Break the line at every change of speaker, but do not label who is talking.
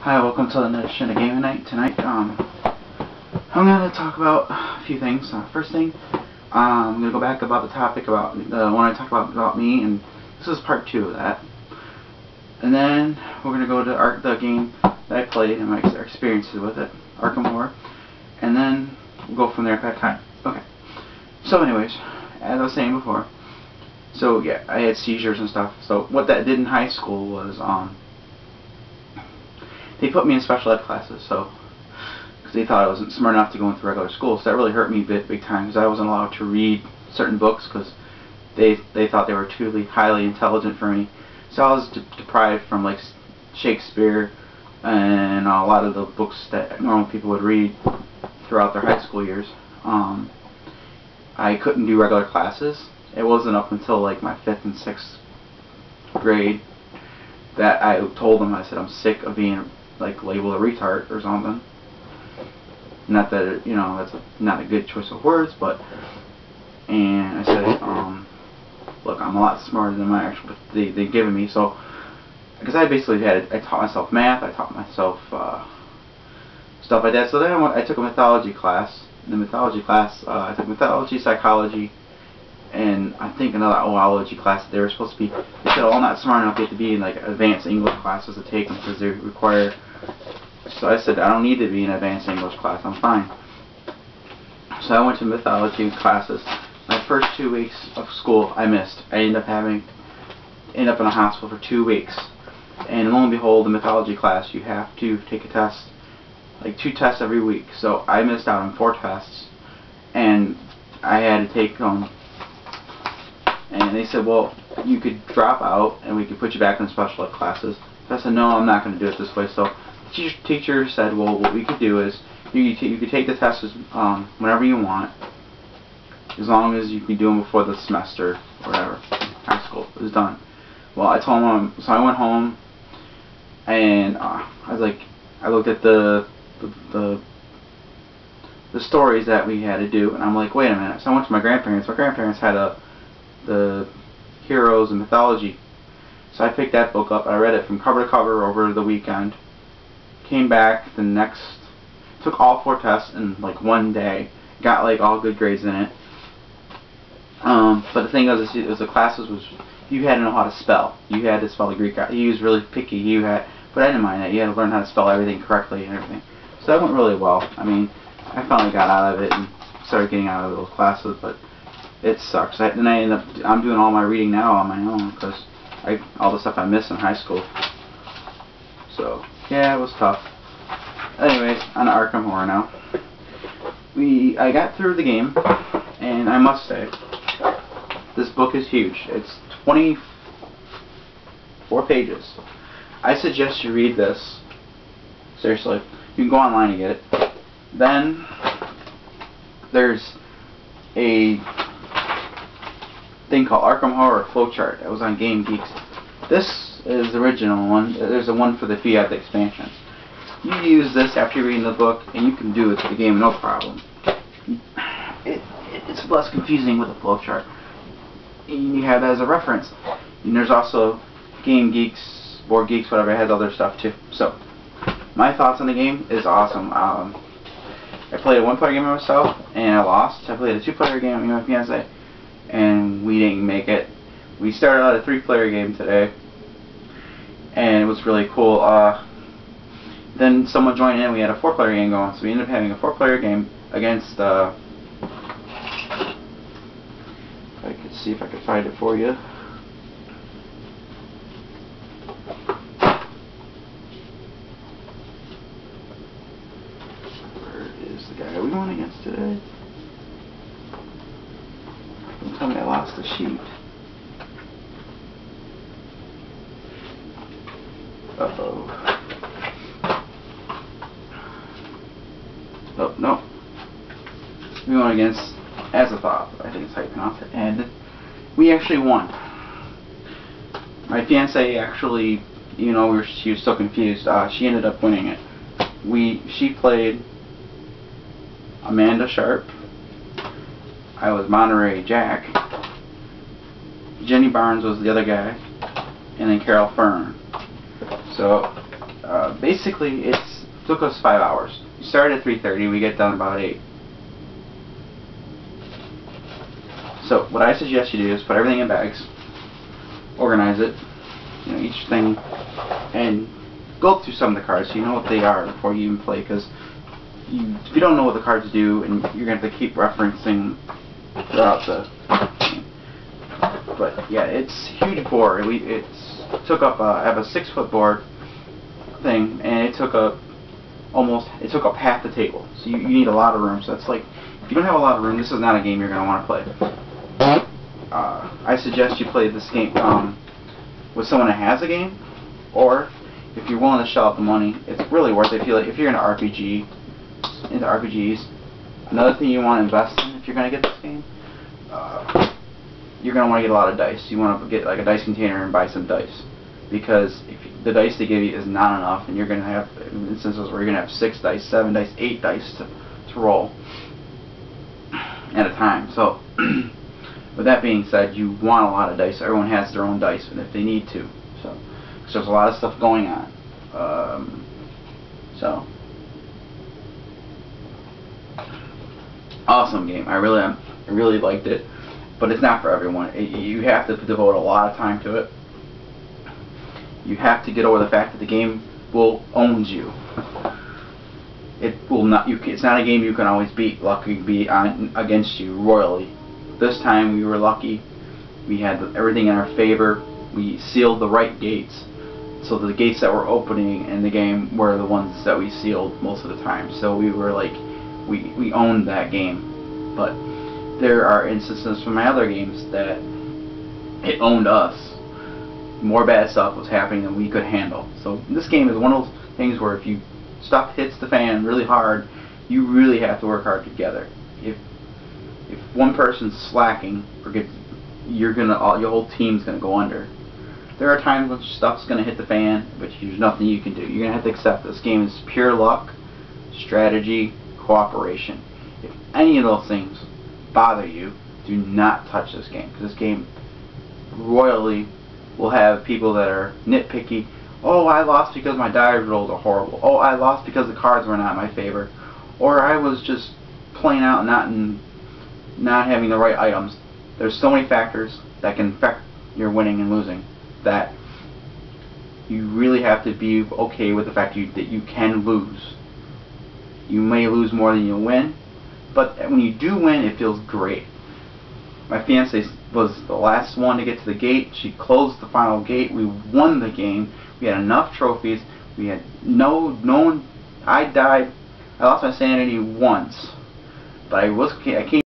Hi, welcome to another edition of Gamingnight. Tonight, I'm going to talk about a few things. First thing, I'm going to go back about the topic about the one I talked about me, and this is part 2 of that. And then we're going to go to the game that I played and my experiences with it, Arkham Horror. And then we'll go from there if I have time. Okay. So anyways, as I was saying before, so yeah, I had seizures and stuff. So what that did in high school was, they put me in special ed classes, so because they thought I wasn't smart enough to go into regular school. So that really hurt me big time, because I wasn't allowed to read certain books because they thought they were too highly intelligent for me. So I was deprived from like Shakespeare and a lot of the books that normal people would read throughout their high school years. I couldn't do regular classes. It wasn't up until like my 5th and 6th grade that I told them, I said, I'm sick of being like labeled a retard or something. Not that that's not a good choice of words, but and I said, look, I'm a lot smarter than my actual they've given me. So because I basically I taught myself math, I taught myself stuff like that. So then I took a mythology class. In the mythology class, I took mythology, psychology, and I think another oology class that they were supposed to be. They said, "Oh, I'm not smart enough yet to be in like advanced English classes to take them because they require." So I said, "I don't need to be in advanced English class. I'm fine." So I went to mythology classes. My first 2 weeks of school, I missed. I ended up in a hospital for 2 weeks. And lo and behold, the mythology class, you have to take a test, like 2 tests every week. So I missed out on 4 tests, and I had to take them. And they said, well, you could drop out and we could put you back in special ed classes. So I said, no, I'm not going to do it this way. So the teacher said, well, what we could do is you could take the tests whenever you want, as long as you can do them before the semester or whatever, high school is done. Well, I told him, so I went home and I was like, I looked at the stories that we had to do, and I'm like, wait a minute. So I went to my grandparents. My grandparents had the Heroes and Mythology. So I picked that book up. I read it from cover to cover over the weekend. Came back took all 4 tests in like 1 day. Got like all good grades in it. But the thing was, the classes was, you had to know how to spell. You had to spell the Greek. He was really picky. But I didn't mind that. You had to learn how to spell everything correctly and everything. So that went really well. I mean, I finally got out of it and started getting out of those classes, but it sucks. Then I end up, I'm doing all my reading now on my own because all the stuff I missed in high school. So yeah, it was tough. Anyways, on to Arkham Horror now. I got through the game, and I must say, this book is huge. It's 24 pages. I suggest you read this. Seriously, you can go online and get it. Then there's a thing called Arkham Horror Flowchart that was on Game Geeks. This is the original one. There's a one for the Fiat expansions. You use this after reading the book, and you can do it to the game no problem. It's less confusing with a flowchart. You have that as a reference. And there's also Game Geeks, Board Geeks, whatever. It has other stuff too. So my thoughts on the game is awesome. I played a 1-player game with myself, and I lost. I played a 2-player game with my fiance, and we didn't make it. We started out a 3-player game today, and it was really cool. Then someone joined in. We had a 4-player game going, so we ended up having a 4-player game against. I could see if I could find it for you. The guy we won against today. Don't tell me I lost the sheet. Uh-oh. Oh, no. We won against Azathoth, I think it's how you pronounce it. And we actually won. My fiance actually, she was so confused. She ended up winning it. She played Amanda Sharp. I was Monterey Jack. Jenny Barnes was the other guy, and then Carol Fern. So Basically, it took us 5 hours. We started at 3:30, we get done about 8. So what I suggest you do is put everything in bags, organize it, you know, each thing, and go through some of the cards so you know what they are before you even play. Because if you don't know what the cards do, and you're gonna have to keep referencing throughout the game. But yeah, it's a huge board. It took up I have a 6-foot board thing, and it took up half the table. So you need a lot of room. So that's like, if you don't have a lot of room, this is not a game you're gonna want to play. I suggest you play this game with someone that has a game, or if you're willing to shell out the money, it's really worth it. If you're into RPGs, another thing you want to invest in if you're going to get this game, you're going to want to get a lot of dice. You want to get like a dice container and buy some dice, because if the dice they give you is not enough, and you're going to have instances where you're going to have 6 dice, 7 dice, 8 dice to roll at a time. So with that being said, you want a lot of dice. Everyone has their own dice, and if they need to, so because there's a lot of stuff going on. So awesome game. I really liked it, but it's not for everyone. You have to devote a lot of time to it. You have to get over the fact that the game will own you. It will not. It's not a game you can always beat. Lucky be on against you royally. This time we were lucky. We had everything in our favor. We sealed the right gates, so the gates that were opening in the game were the ones that we sealed most of the time. So we were like, we owned that game. But there are instances from my other games that it owned us. More bad stuff was happening than we could handle. So this game is one of those things where if stuff hits the fan really hard, you really have to work hard together. If one person's slacking, your whole team's gonna go under. There are times when stuff's gonna hit the fan, but there's nothing you can do. You're gonna have to accept this game is pure luck, strategy, cooperation. If any of those things bother you, do not touch this game, because this game royally will have people that are nitpicky. Oh, I lost because my die rolls are horrible. Oh, I lost because the cards were not in my favor. Or I was just playing out not having the right items. There's so many factors that can affect your winning and losing that you really have to be okay with the fact that you can lose. You may lose more than you win, but when you do win, it feels great. My fiance was the last one to get to the gate. She closed the final gate. We won the game. We had enough trophies. We had no one. I died. I lost my sanity once, but I came